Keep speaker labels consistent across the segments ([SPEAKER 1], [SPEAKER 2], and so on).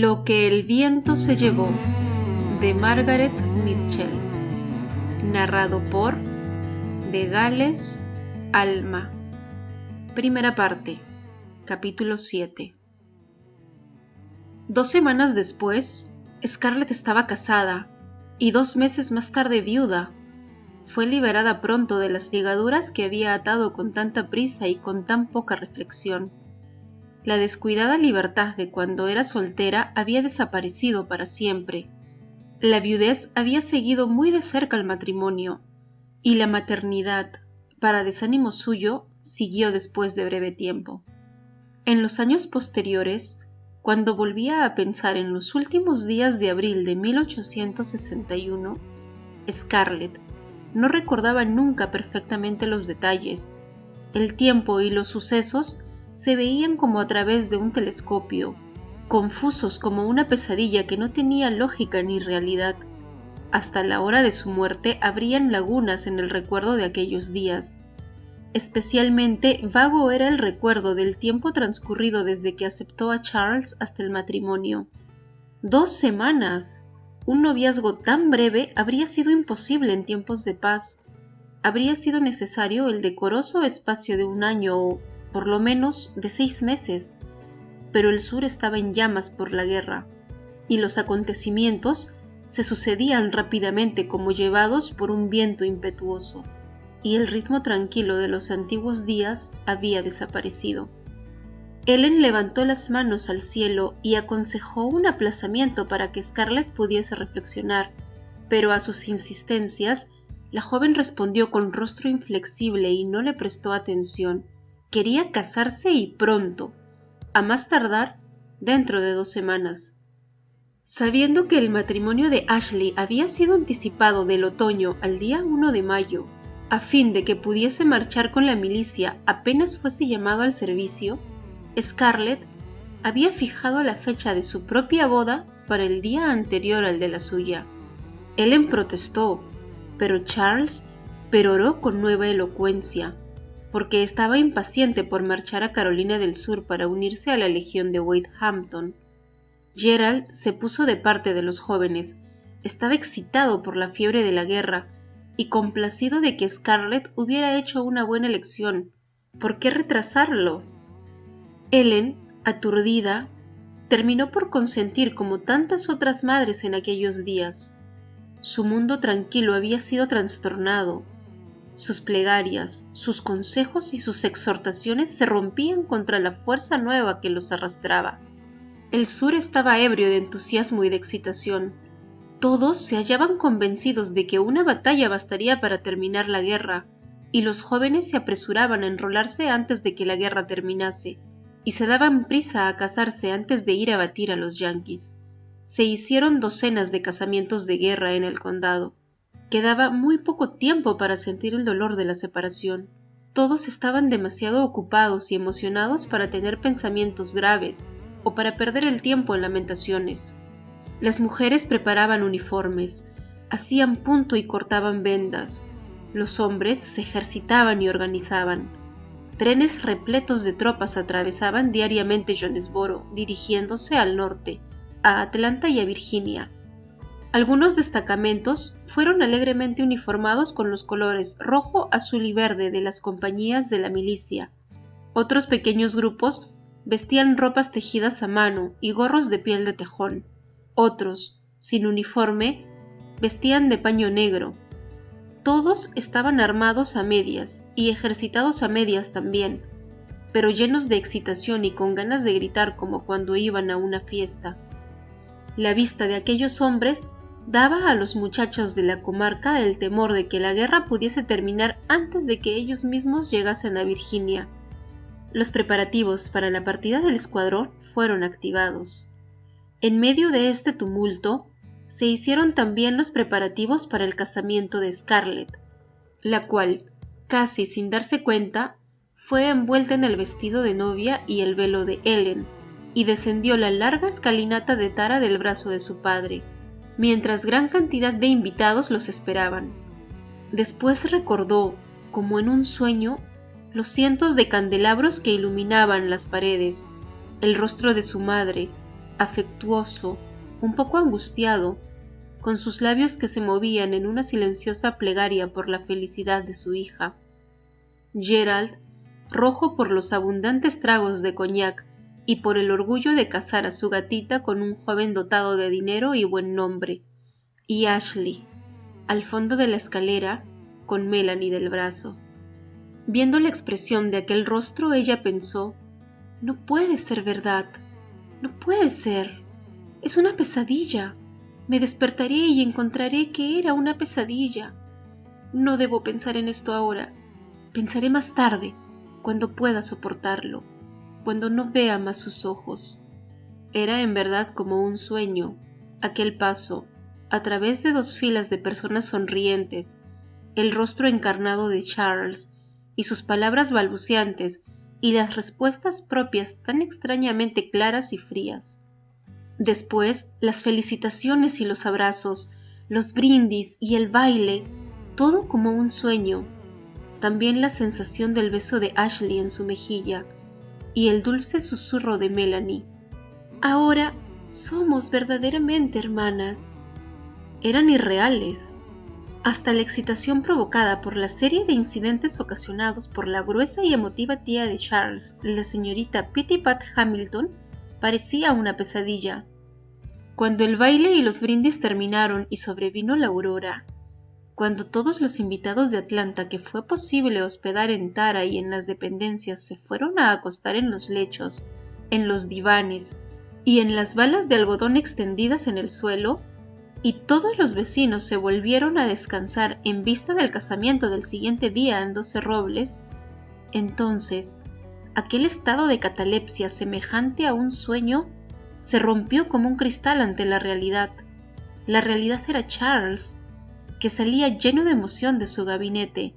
[SPEAKER 1] Lo que el viento se llevó, de Margaret Mitchell. Narrado por De Gales, Alma. Primera parte. Capítulo 7. 2 semanas después, Scarlett estaba casada y 2 meses más tarde viuda. Fue liberada pronto de las ligaduras que había atado con tanta prisa y con tan poca reflexión. La descuidada libertad de cuando era soltera había desaparecido para siempre. La viudez había seguido muy de cerca el matrimonio, y la maternidad, para desánimo suyo, siguió después de breve tiempo. En los años posteriores, cuando volvía a pensar en los últimos días de abril de 1861, Scarlett no recordaba nunca perfectamente los detalles. El tiempo y los sucesos se veían como a través de un telescopio, confusos como una pesadilla que no tenía lógica ni realidad. Hasta la hora de su muerte habrían lagunas en el recuerdo de aquellos días. Especialmente vago era el recuerdo del tiempo transcurrido desde que aceptó a Charles hasta el matrimonio. 2 semanas. Un noviazgo tan breve habría sido imposible en tiempos de paz. Habría sido necesario el decoroso espacio de 1 año o, por lo menos, de 6 meses. Pero el sur estaba en llamas por la guerra, y los acontecimientos se sucedían rápidamente como llevados por un viento impetuoso, y el ritmo tranquilo de los antiguos días había desaparecido. Ellen levantó las manos al cielo y aconsejó un aplazamiento para que Scarlett pudiese reflexionar, pero a sus insistencias, la joven respondió con rostro inflexible y no le prestó atención. Quería casarse y pronto, a más tardar dentro de 2 semanas. Sabiendo que el matrimonio de Ashley había sido anticipado del otoño al día 1 de mayo, a fin de que pudiese marchar con la milicia apenas fuese llamado al servicio, Scarlett había fijado la fecha de su propia boda para el día anterior al de la suya. Ellen protestó, pero Charles peroró con nueva elocuencia, porque estaba impaciente por marchar a Carolina del Sur para unirse a la legión de Wade Hampton. Gerald se puso de parte de los jóvenes, estaba excitado por la fiebre de la guerra y complacido de que Scarlett hubiera hecho una buena elección. ¿Por qué retrasarlo? Ellen, aturdida, terminó por consentir como tantas otras madres en aquellos días. Su mundo tranquilo había sido trastornado. Sus plegarias, sus consejos y sus exhortaciones se rompían contra la fuerza nueva que los arrastraba. El sur estaba ebrio de entusiasmo y de excitación. Todos se hallaban convencidos de que una batalla bastaría para terminar la guerra, y los jóvenes se apresuraban a enrolarse antes de que la guerra terminase, y se daban prisa a casarse antes de ir a batir a los yanquis. Se hicieron docenas de casamientos de guerra en el condado. Quedaba muy poco tiempo para sentir el dolor de la separación. Todos estaban demasiado ocupados y emocionados para tener pensamientos graves o para perder el tiempo en lamentaciones. Las mujeres preparaban uniformes, hacían punto y cortaban vendas. Los hombres se ejercitaban y organizaban. Trenes repletos de tropas atravesaban diariamente Jonesboro, dirigiéndose al norte, a Atlanta y a Virginia. Algunos destacamentos fueron alegremente uniformados con los colores rojo, azul y verde de las compañías de la milicia. Otros pequeños grupos vestían ropas tejidas a mano y gorros de piel de tejón. Otros, sin uniforme, vestían de paño negro. Todos estaban armados a medias y ejercitados a medias también, pero llenos de excitación y con ganas de gritar como cuando iban a una fiesta. La vista de aquellos hombres daba a los muchachos de la comarca el temor de que la guerra pudiese terminar antes de que ellos mismos llegasen a Virginia. Los preparativos para la partida del escuadrón fueron activados. En medio de este tumulto, se hicieron también los preparativos para el casamiento de Scarlett, la cual, casi sin darse cuenta, fue envuelta en el vestido de novia y el velo de Ellen, y descendió la larga escalinata de Tara del brazo de su padre, mientras gran cantidad de invitados los esperaban. Después recordó, como en un sueño, los cientos de candelabros que iluminaban las paredes, el rostro de su madre, afectuoso, un poco angustiado, con sus labios que se movían en una silenciosa plegaria por la felicidad de su hija. Gerald, rojo por los abundantes tragos de coñac y por el orgullo de casar a su gatita con un joven dotado de dinero y buen nombre, y Ashley, al fondo de la escalera, con Melanie del brazo. Viendo la expresión de aquel rostro, ella pensó: no puede ser verdad, no puede ser, es una pesadilla. Me despertaré y encontraré que era una pesadilla. No debo pensar en esto ahora. Pensaré más tarde, cuando pueda soportarlo, cuando no vea más sus ojos. Era en verdad como un sueño, aquel paso, a través de 2 filas de personas sonrientes, el rostro encarnado de Charles, y sus palabras balbuceantes, y las respuestas propias tan extrañamente claras y frías. Después, las felicitaciones y los abrazos, los brindis y el baile, todo como un sueño. También la sensación del beso de Ashley en su mejilla y el dulce susurro de Melanie. Ahora somos verdaderamente hermanas. Eran irreales. Hasta la excitación provocada por la serie de incidentes ocasionados por la gruesa y emotiva tía de Charles, la señorita Pittypat Hamilton, parecía una pesadilla. Cuando el baile y los brindis terminaron y sobrevino la aurora, cuando todos los invitados de Atlanta que fue posible hospedar en Tara y en las dependencias se fueron a acostar en los lechos, en los divanes y en las balas de algodón extendidas en el suelo, y todos los vecinos se volvieron a descansar en vista del casamiento del siguiente día en 12 Robles, entonces aquel estado de catalepsia semejante a un sueño se rompió como un cristal ante la realidad. La realidad era Charles, que salía lleno de emoción de su gabinete,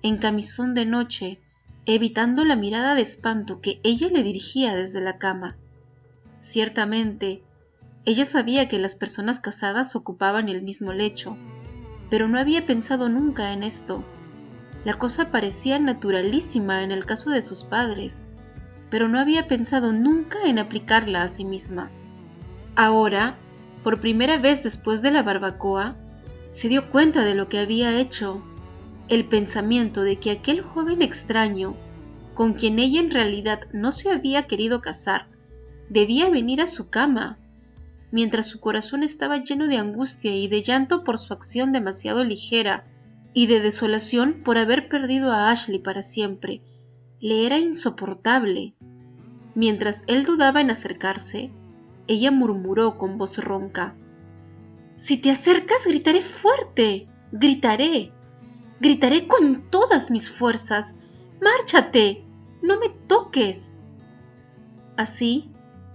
[SPEAKER 1] en camisón de noche, evitando la mirada de espanto que ella le dirigía desde la cama. Ciertamente, ella sabía que las personas casadas ocupaban el mismo lecho, pero no había pensado nunca en esto. La cosa parecía naturalísima en el caso de sus padres, pero no había pensado nunca en aplicarla a sí misma. Ahora, por primera vez después de la barbacoa, se dio cuenta de lo que había hecho. El pensamiento de que aquel joven extraño, con quien ella en realidad no se había querido casar, debía venir a su cama, mientras su corazón estaba lleno de angustia y de llanto por su acción demasiado ligera, y de desolación por haber perdido a Ashley para siempre, le era insoportable. Mientras él dudaba en acercarse, ella murmuró con voz ronca: «Si te acercas, gritaré fuerte, gritaré con todas mis fuerzas. ¡Márchate! ¡No me toques!». Así,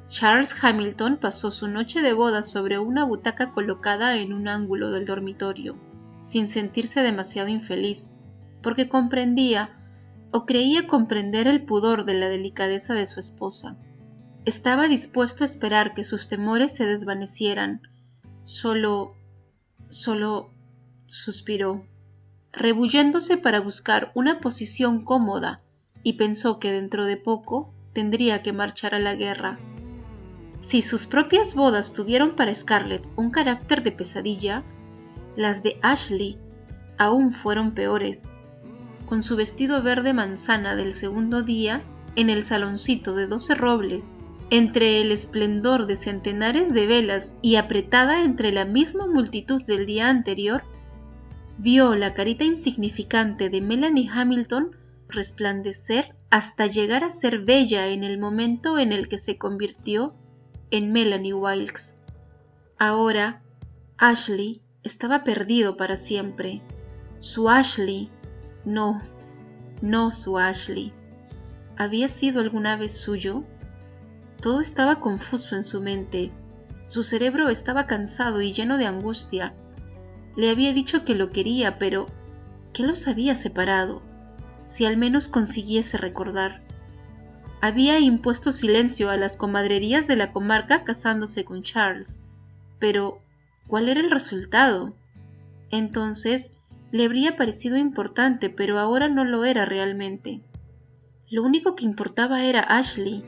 [SPEAKER 1] Charles Hamilton pasó su noche de boda sobre una butaca colocada en un ángulo del dormitorio, sin sentirse demasiado infeliz, porque comprendía, o creía comprender, el pudor de la delicadeza de su esposa. Estaba dispuesto a esperar que sus temores se desvanecieran. Solo suspiró, rebulléndose para buscar una posición cómoda, y pensó que dentro de poco tendría que marchar a la guerra. Si sus propias bodas tuvieron para Scarlett un carácter de pesadilla, las de Ashley aún fueron peores. Con su vestido verde manzana del segundo día, en el saloncito de 12 Robles, entre el esplendor de centenares de velas y apretada entre la misma multitud del día anterior, vio la carita insignificante de Melanie Hamilton resplandecer hasta llegar a ser bella en el momento en el que se convirtió en Melanie Wilkes. Ahora, Ashley estaba perdido para siempre. Su Ashley, no su Ashley. ¿Había sido alguna vez suyo? Todo estaba confuso en su mente. Su cerebro estaba cansado y lleno de angustia. Le había dicho que lo quería, pero ¿qué los había separado? Si al menos consiguiese recordar. Había impuesto silencio a las comadrerías de la comarca casándose con Charles, pero ¿cuál era el resultado? Entonces le habría parecido importante, pero ahora no lo era realmente. Lo único que importaba era Ashley.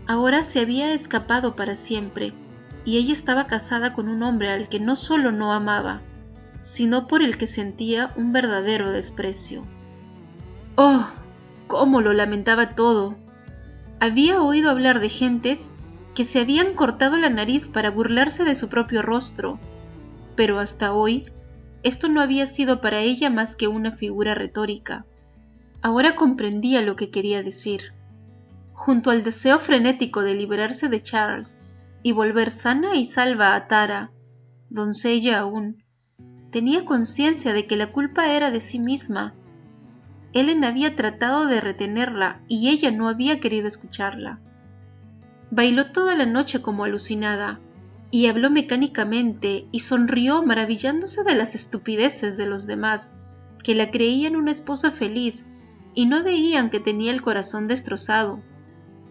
[SPEAKER 1] Ahora se había escapado para siempre, y ella estaba casada con un hombre al que no solo no amaba, sino por el que sentía un verdadero desprecio. ¡Oh! ¡Cómo lo lamentaba todo! Había oído hablar de gentes que se habían cortado la nariz para burlarse de su propio rostro, pero hasta hoy esto no había sido para ella más que una figura retórica. Ahora comprendía lo que quería decir. Junto al deseo frenético de liberarse de Charles y volver sana y salva a Tara, doncella aún, tenía conciencia de que la culpa era de sí misma. Ellen había tratado de retenerla y ella no había querido escucharla. Bailó toda la noche como alucinada, y habló mecánicamente y sonrió maravillándose de las estupideces de los demás, que la creían una esposa feliz y no veían que tenía el corazón destrozado.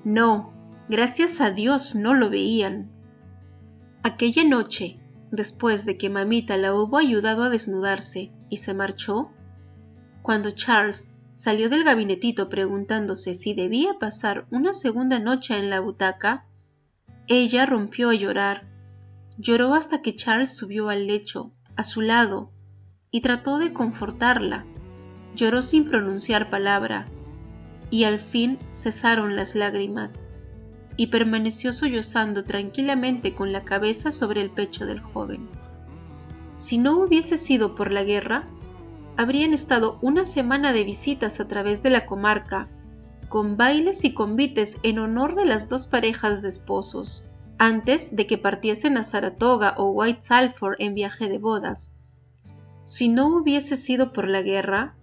[SPEAKER 1] No, gracias a Dios no lo veían. Aquella noche, después de que mamita la hubo ayudado a desnudarse y se marchó, cuando Charles salió del gabinetito preguntándose si debía pasar una segunda noche en la butaca, ella rompió a llorar. Lloró hasta que Charles subió al lecho, a su lado, y trató de confortarla. Lloró sin pronunciar palabra, y al fin cesaron las lágrimas, y permaneció sollozando tranquilamente con la cabeza sobre el pecho del joven. Si no hubiese sido por la guerra, habrían estado una semana de visitas a través de la comarca, con bailes y convites en honor de las dos parejas de esposos, antes de que partiesen a Saratoga o White Sulphur en viaje de bodas. Si no hubiese sido por la guerra,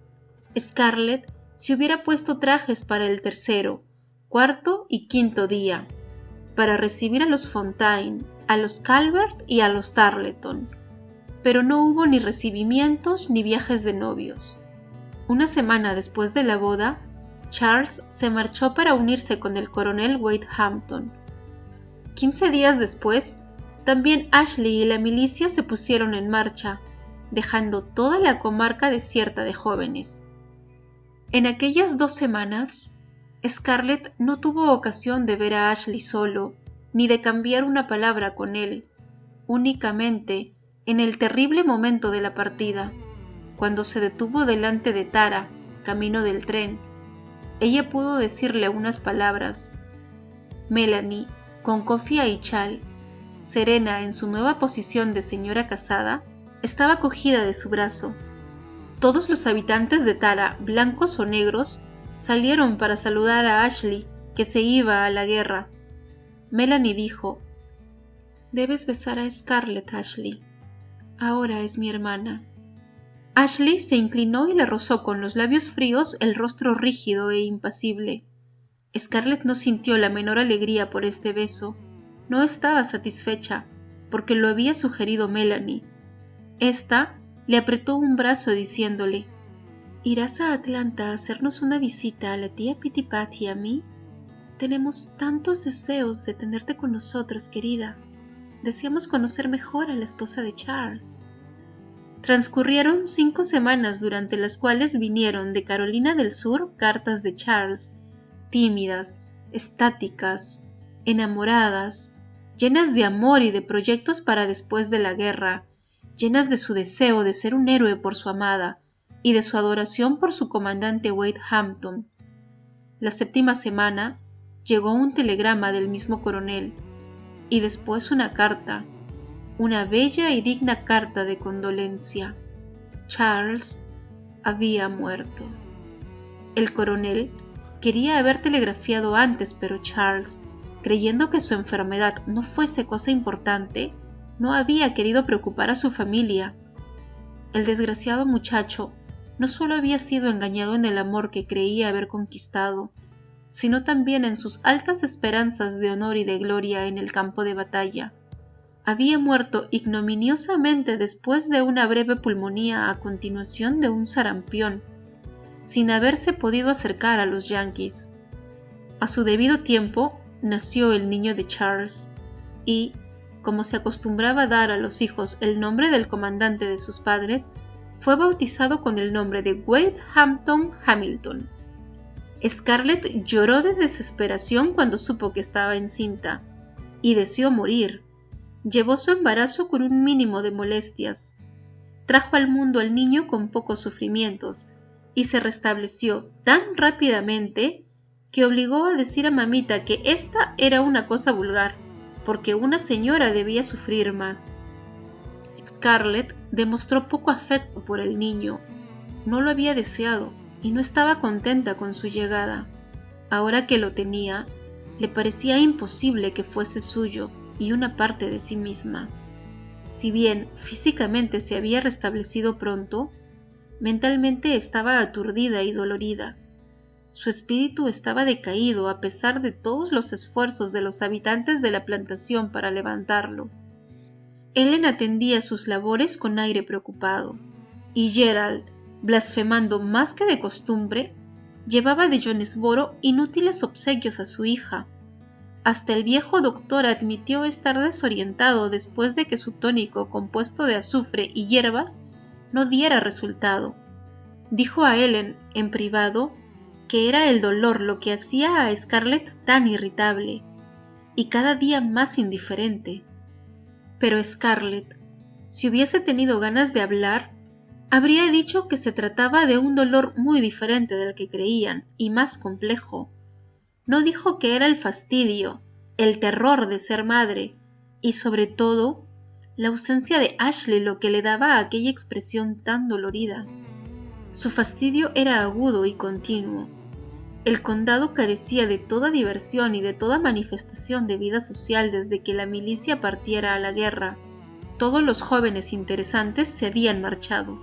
[SPEAKER 1] Scarlett se hubiera puesto trajes para el tercero, cuarto y quinto día, para recibir a los Fontaine, a los Calvert y a los Tarleton, pero no hubo ni recibimientos ni viajes de novios. Una semana después de la boda, Charles se marchó para unirse con el coronel Wade Hampton. 15 días después, también Ashley y la milicia se pusieron en marcha, dejando toda la comarca desierta de jóvenes. En aquellas 2 semanas, Scarlett no tuvo ocasión de ver a Ashley solo, ni de cambiar una palabra con él, únicamente en el terrible momento de la partida, cuando se detuvo delante de Tara, camino del tren. Ella pudo decirle unas palabras. Melanie, con cofia y chal, serena en su nueva posición de señora casada, estaba cogida de su brazo. Todos los habitantes de Tara, blancos o negros, salieron para saludar a Ashley, que se iba a la guerra. Melanie dijo: «Debes besar a Scarlett, Ashley. Ahora es mi hermana». Ashley se inclinó y le rozó con los labios fríos el rostro rígido e impasible. Scarlett no sintió la menor alegría por este beso. No estaba satisfecha, porque lo había sugerido Melanie. Esta le apretó un brazo diciéndole: «¿Irás a Atlanta a hacernos una visita a la tía Pitty-Pat y a mí? Tenemos tantos deseos de tenerte con nosotros, querida. Deseamos conocer mejor a la esposa de Charles». Transcurrieron 5 semanas durante las cuales vinieron de Carolina del Sur cartas de Charles, tímidas, estáticas, enamoradas, llenas de amor y de proyectos para después de la guerra, llenas de su deseo de ser un héroe por su amada y de su adoración por su comandante Wade Hampton. La 7ª semana llegó un telegrama del mismo coronel, y después una carta, una bella y digna carta de condolencia. Charles había muerto. El coronel quería haber telegrafiado antes, pero Charles, creyendo que su enfermedad no fuese cosa importante, no había querido preocupar a su familia. El desgraciado muchacho no solo había sido engañado en el amor que creía haber conquistado, sino también en sus altas esperanzas de honor y de gloria en el campo de batalla. Había muerto ignominiosamente después de una breve pulmonía a continuación de un sarampión, sin haberse podido acercar a los yanquis. A su debido tiempo nació el niño de Charles, y, como se acostumbraba dar a los hijos el nombre del comandante de sus padres, fue bautizado con el nombre de Wade Hampton Hamilton. Scarlett lloró de desesperación cuando supo que estaba encinta, y deseó morir. Llevó su embarazo con un mínimo de molestias. Trajo al mundo al niño con pocos sufrimientos, y se restableció tan rápidamente que obligó a decir a mamita que esta era una cosa vulgar, porque una señora debía sufrir más. Scarlett demostró poco afecto por el niño. No lo había deseado y no estaba contenta con su llegada. Ahora que lo tenía, le parecía imposible que fuese suyo y una parte de sí misma. Si bien físicamente se había restablecido pronto, mentalmente estaba aturdida y dolorida. Su espíritu estaba decaído a pesar de todos los esfuerzos de los habitantes de la plantación para levantarlo. Ellen atendía sus labores con aire preocupado, y Gerald, blasfemando más que de costumbre, llevaba de Jonesboro inútiles obsequios a su hija. Hasta el viejo doctor admitió estar desorientado después de que su tónico compuesto de azufre y hierbas no diera resultado. Dijo a Ellen, en privado, que era el dolor lo que hacía a Scarlett tan irritable, y cada día más indiferente. Pero Scarlett, si hubiese tenido ganas de hablar, habría dicho que se trataba de un dolor muy diferente del que creían, y más complejo. No dijo que era el fastidio, el terror de ser madre, y sobre todo, la ausencia de Ashley lo que le daba aquella expresión tan dolorida. Su fastidio era agudo y continuo. El condado carecía de toda diversión y de toda manifestación de vida social desde que la milicia partiera a la guerra. Todos los jóvenes interesantes se habían marchado.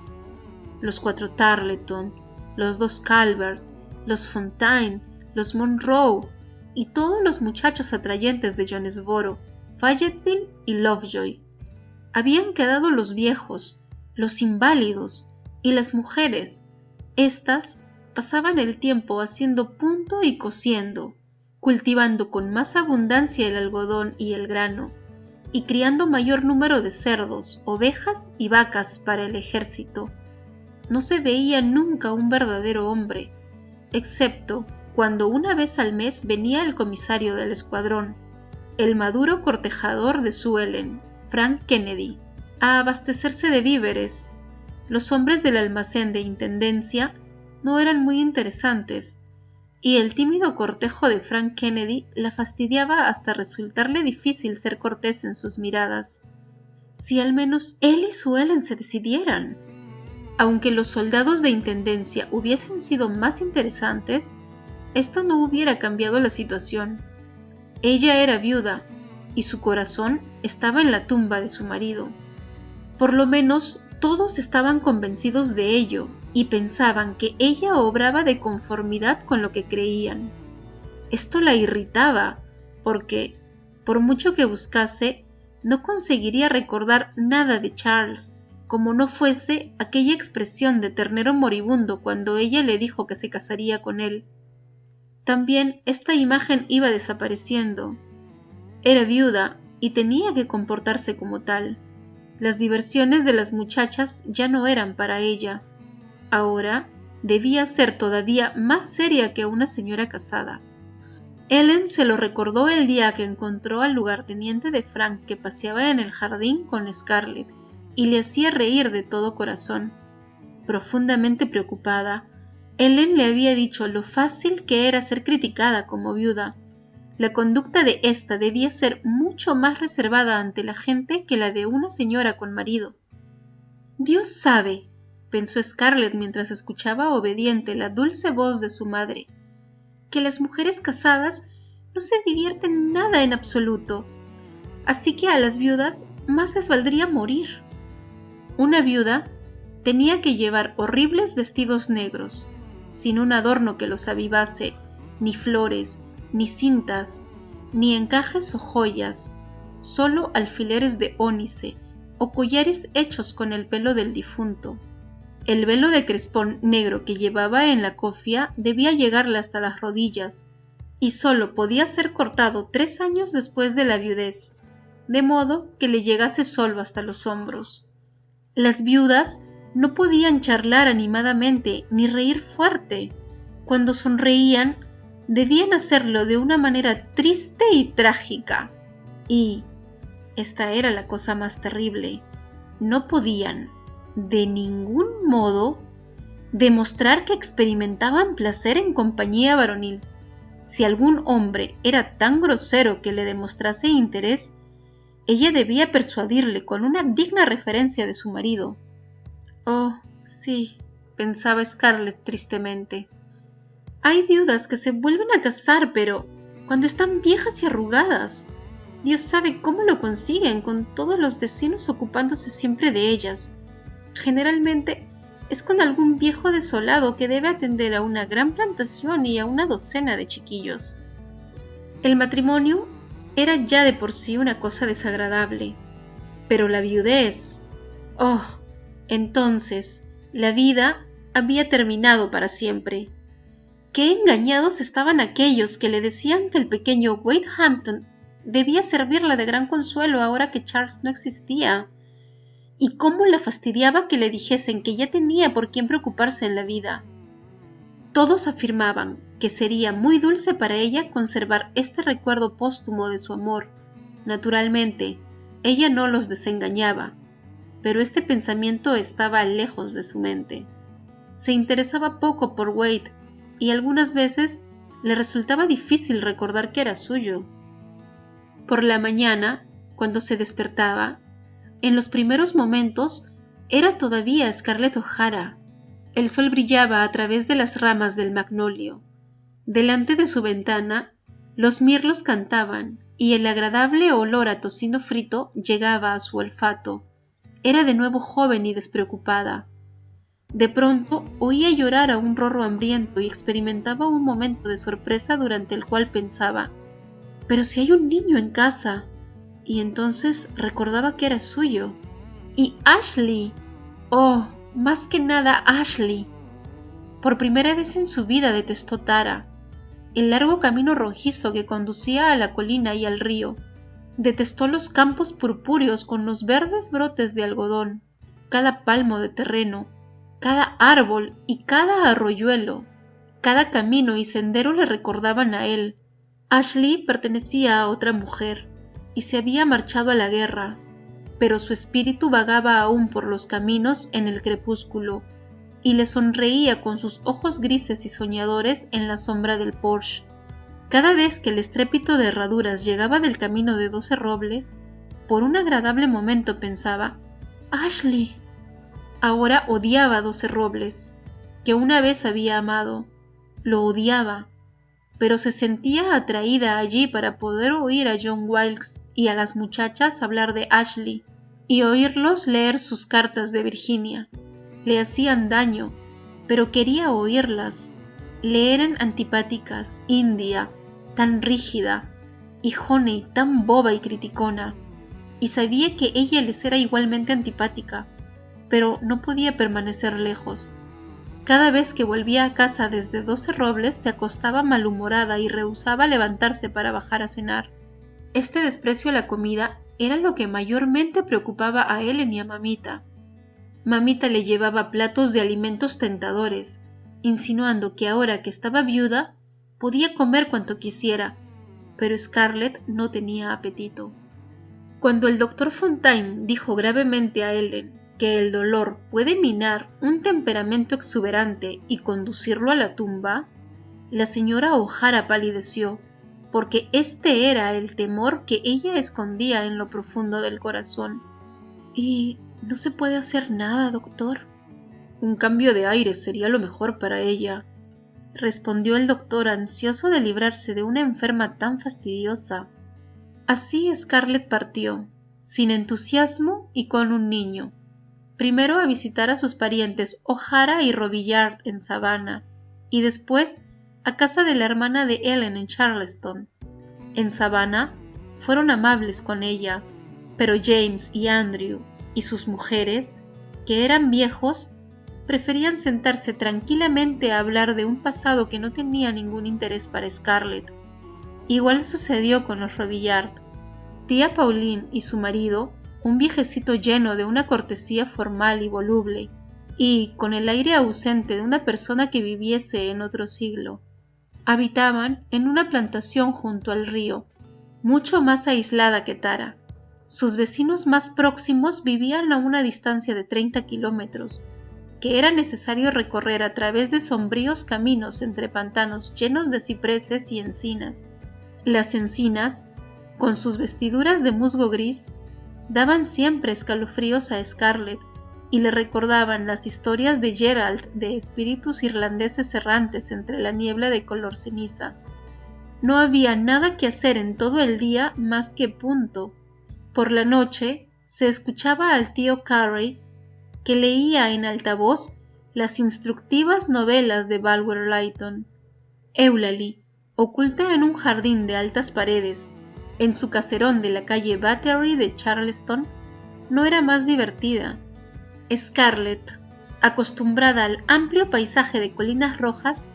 [SPEAKER 1] Los 4 Tarleton, los 2 Calvert, los Fontaine, los Monroe y todos los muchachos atrayentes de Jonesboro, Fayetteville y Lovejoy. Habían quedado los viejos, los inválidos y las mujeres. Estas pasaban el tiempo haciendo punto y cosiendo, cultivando con más abundancia el algodón y el grano, y criando mayor número de cerdos, ovejas y vacas para el ejército. No se veía nunca un verdadero hombre, excepto cuando una vez al mes venía el comisario del escuadrón, el maduro cortejador de Sue Ellen, Frank Kennedy, a abastecerse de víveres. Los hombres del almacén de intendencia no eran muy interesantes, y el tímido cortejo de Frank Kennedy la fastidiaba hasta resultarle difícil ser cortés en sus miradas. Si al menos él y Sue Ellen se decidieran. Aunque los soldados de intendencia hubiesen sido más interesantes, esto no hubiera cambiado la situación. Ella era viuda, y su corazón estaba en la tumba de su marido. Por lo menos todos estaban convencidos de ello y pensaban que ella obraba de conformidad con lo que creían. Esto la irritaba, porque, por mucho que buscase, no conseguiría recordar nada de Charles, como no fuese aquella expresión de ternero moribundo cuando ella le dijo que se casaría con él. También esta imagen iba desapareciendo. Era viuda y tenía que comportarse como tal. Las diversiones de las muchachas ya no eran para ella. Ahora debía ser todavía más seria que una señora casada. Ellen se lo recordó el día que encontró al lugarteniente de Frank que paseaba en el jardín con Scarlett y le hacía reír de todo corazón. Profundamente preocupada, Ellen le había dicho lo fácil que era ser criticada como viuda. La conducta de ésta debía ser mucho más reservada ante la gente que la de una señora con marido. Dios sabe, pensó Scarlett mientras escuchaba obediente la dulce voz de su madre, que las mujeres casadas no se divierten nada en absoluto, así que a las viudas más les valdría morir. Una viuda tenía que llevar horribles vestidos negros, sin un adorno que los avivase, ni flores, ni cintas, ni encajes o joyas, solo alfileres de ónice o collares hechos con el pelo del difunto. El velo de crespón negro que llevaba en la cofia debía llegarle hasta las rodillas, y solo podía ser cortado 3 años después de la viudez, de modo que le llegase solo hasta los hombros. Las viudas no podían charlar animadamente ni reír fuerte. Cuando sonreían, debían hacerlo de una manera triste y trágica. Y, esta era la cosa más terrible, no podían, de ningún modo, demostrar que experimentaban placer en compañía varonil. Si algún hombre era tan grosero que le demostrase interés, ella debía persuadirle con una digna referencia de su marido. Oh, sí, pensaba Scarlett tristemente. Hay viudas que se vuelven a casar, pero cuando están viejas y arrugadas. Dios sabe cómo lo consiguen, con todos los vecinos ocupándose siempre de ellas. Generalmente es con algún viejo desolado que debe atender a una gran plantación y a una docena de chiquillos. El matrimonio era ya de por sí una cosa desagradable, pero la viudez... Oh, entonces la vida había terminado para siempre. Qué engañados estaban aquellos que le decían que el pequeño Wade Hampton debía servirla de gran consuelo ahora que Charles no existía, y cómo la fastidiaba que le dijesen que ya tenía por quién preocuparse en la vida. Todos afirmaban que sería muy dulce para ella conservar este recuerdo póstumo de su amor. Naturalmente, ella no los desengañaba, pero este pensamiento estaba lejos de su mente. Se interesaba poco por Wade y algunas veces le resultaba difícil recordar que era suyo. Por la mañana, cuando se despertaba, en los primeros momentos era todavía Scarlett O'Hara. El sol brillaba a través de las ramas del magnolio. Delante de su ventana, los mirlos cantaban y el agradable olor a tocino frito llegaba a su olfato. Era de nuevo joven y despreocupada. De pronto oía llorar a un rorro hambriento y experimentaba un momento de sorpresa durante el cual pensaba: «Pero si hay un niño en casa». Y entonces recordaba que era suyo. ¡Y Ashley! ¡Oh, más que nada Ashley! Por primera vez en su vida detestó Tara, el largo camino rojizo que conducía a la colina y al río. Detestó los campos purpúreos con los verdes brotes de algodón, cada palmo de terreno, cada árbol y cada arroyuelo. Cada camino y sendero le recordaban a él. Ashley pertenecía a otra mujer y se había marchado a la guerra, pero su espíritu vagaba aún por los caminos en el crepúsculo y le sonreía con sus ojos grises y soñadores en la sombra del porche. Cada vez que el estrépito de herraduras llegaba del camino de 12 robles, por un agradable momento pensaba: «Ashley». Ahora odiaba 12 robles, que una vez había amado. Lo odiaba, pero se sentía atraída allí para poder oír a John Wilkes y a las muchachas hablar de Ashley y oírlos leer sus cartas de Virginia. Le hacían daño, pero quería oírlas. Le eran antipáticas, India, tan rígida, y Honey, tan boba y criticona, y sabía que ella les era igualmente antipática, pero no podía permanecer lejos. Cada vez que volvía a casa desde 12 robles se acostaba malhumorada y rehusaba levantarse para bajar a cenar. Este desprecio a la comida era lo que mayormente preocupaba a Ellen y a Mamita. Mamita le llevaba platos de alimentos tentadores, insinuando que ahora que estaba viuda podía comer cuanto quisiera, pero Scarlett no tenía apetito. Cuando el doctor Fontaine dijo gravemente a Ellen que el dolor puede minar un temperamento exuberante y conducirlo a la tumba, la señora O'Hara palideció, porque este era el temor que ella escondía en lo profundo del corazón. «¿Y no se puede hacer nada, doctor?» «Un cambio de aire sería lo mejor para ella», respondió el doctor, ansioso de librarse de una enferma tan fastidiosa. Así Scarlett partió, sin entusiasmo y con un niño. Primero a visitar a sus parientes O'Hara y Robillard en Savannah, y después a casa de la hermana de Ellen en Charleston. En Savannah fueron amables con ella, pero James y Andrew y sus mujeres, que eran viejos, preferían sentarse tranquilamente a hablar de un pasado que no tenía ningún interés para Scarlett. Igual sucedió con los Robillard. Tía Pauline y su marido, un viejecito lleno de una cortesía formal y voluble, y con el aire ausente de una persona que viviese en otro siglo. Habitaban en una plantación junto al río, mucho más aislada que Tara. Sus vecinos más próximos vivían a una distancia de 30 kilómetros, que era necesario recorrer a través de sombríos caminos entre pantanos llenos de cipreses y encinas. Las encinas, con sus vestiduras de musgo gris, daban siempre escalofríos a Scarlett y le recordaban las historias de Gerald de espíritus irlandeses errantes entre la niebla de color ceniza. No había nada que hacer en todo el día más que punto. Por la noche se escuchaba al tío Carey, que leía en alta voz las instructivas novelas de Bulwer Lytton. Eulalie, oculta en un jardín de altas paredes, en su caserón de la calle Battery de Charleston, no era más divertida. Scarlett, acostumbrada al amplio paisaje de colinas rojas,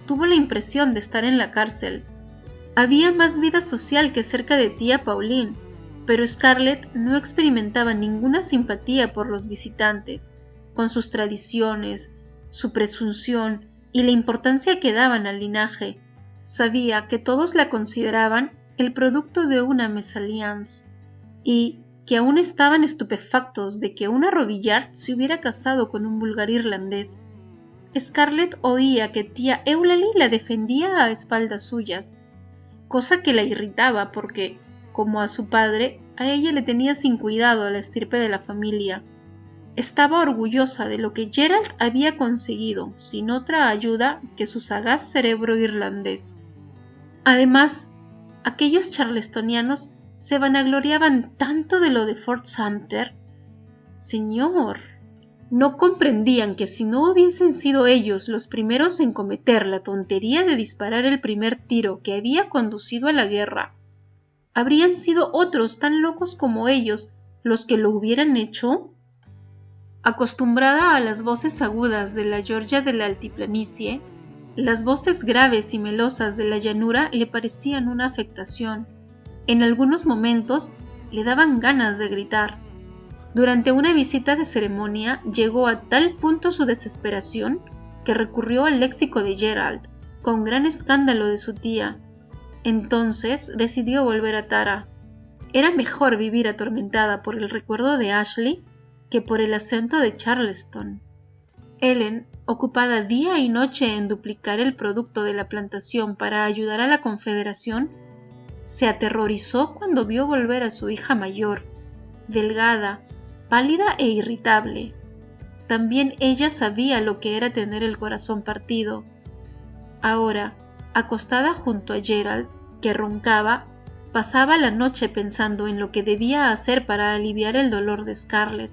[SPEAKER 1] tuvo la impresión de estar en la cárcel. Había más vida social que cerca de tía Pauline, pero Scarlett no experimentaba ninguna simpatía por los visitantes, con sus tradiciones, su presunción y la importancia que daban al linaje. Sabía que todos la consideraban el producto de una mésalliance, y que aún estaban estupefactos de que una Robillard se hubiera casado con un vulgar irlandés. Scarlett oía que tía Eulalie la defendía a espaldas suyas, cosa que la irritaba porque, como a su padre, a ella le tenía sin cuidado a la estirpe de la familia. Estaba orgullosa de lo que Gerald había conseguido, sin otra ayuda que su sagaz cerebro irlandés. Además, aquellos charlestonianos se vanagloriaban tanto de lo de Fort Sumter. Señor, no comprendían que si no hubiesen sido ellos los primeros en cometer la tontería de disparar el primer tiro que había conducido a la guerra, ¿habrían sido otros tan locos como ellos los que lo hubieran hecho? Acostumbrada a las voces agudas de la Georgia de la altiplanicie, las voces graves y melosas de la llanura le parecían una afectación. En algunos momentos le daban ganas de gritar. Durante una visita de ceremonia llegó a tal punto su desesperación que recurrió al léxico de Gerald, con gran escándalo de su tía. Entonces decidió volver a Tara. Era mejor vivir atormentada por el recuerdo de Ashley que por el acento de Charleston. Ellen, ocupada día y noche en duplicar el producto de la plantación para ayudar a la Confederación, se aterrorizó cuando vio volver a su hija mayor, delgada, pálida e irritable. También ella sabía lo que era tener el corazón partido. Ahora, acostada junto a Gerald, que roncaba, pasaba la noche pensando en lo que debía hacer para aliviar el dolor de Scarlett.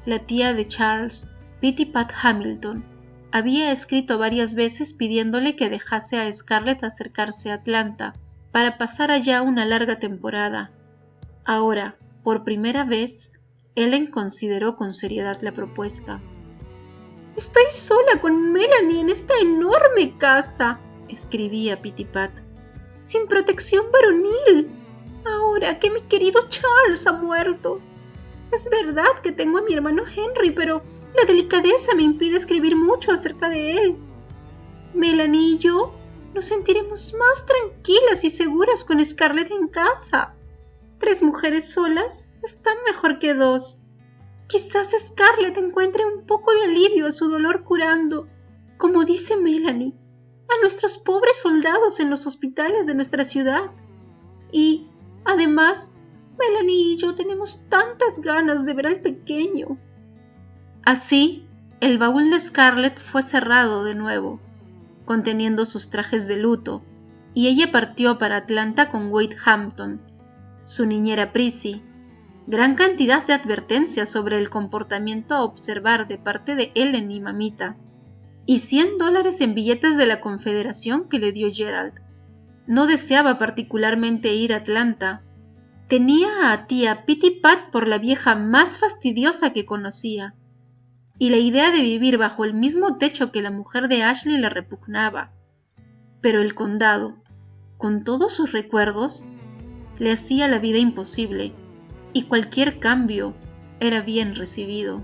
[SPEAKER 1] La tía de Charles, Pity-Pat Hamilton, había escrito varias veces pidiéndole que dejase a Scarlett acercarse a Atlanta para pasar allá una larga temporada. Ahora, por primera vez, Ellen consideró con seriedad la propuesta. «Estoy sola con Melanie en esta enorme casa», escribía Pity-Pat, «sin protección varonil, ahora que mi querido Charles ha muerto. Es verdad que tengo a mi hermano Henry, pero la delicadeza me impide escribir mucho acerca de él. Melanie y yo nos sentiremos más tranquilas y seguras con Scarlett en casa. 3 mujeres solas están mejor que 2. Quizás Scarlett encuentre un poco de alivio a su dolor curando, como dice Melanie, a nuestros pobres soldados en los hospitales de nuestra ciudad. Y, además, Melanie y yo tenemos tantas ganas de ver al pequeño». Así, el baúl de Scarlett fue cerrado de nuevo, conteniendo sus trajes de luto, y ella partió para Atlanta con Wade Hampton, su niñera Prissy, gran cantidad de advertencias sobre el comportamiento a observar de parte de Ellen y mamita, y $100 en billetes de la Confederación que le dio Gerald. No deseaba particularmente ir a Atlanta. Tenía a tía Pity-Pat por la vieja más fastidiosa que conocía, y la idea de vivir bajo el mismo techo que la mujer de Ashley le repugnaba. Pero el condado, con todos sus recuerdos, le hacía la vida imposible, y cualquier cambio era bien recibido.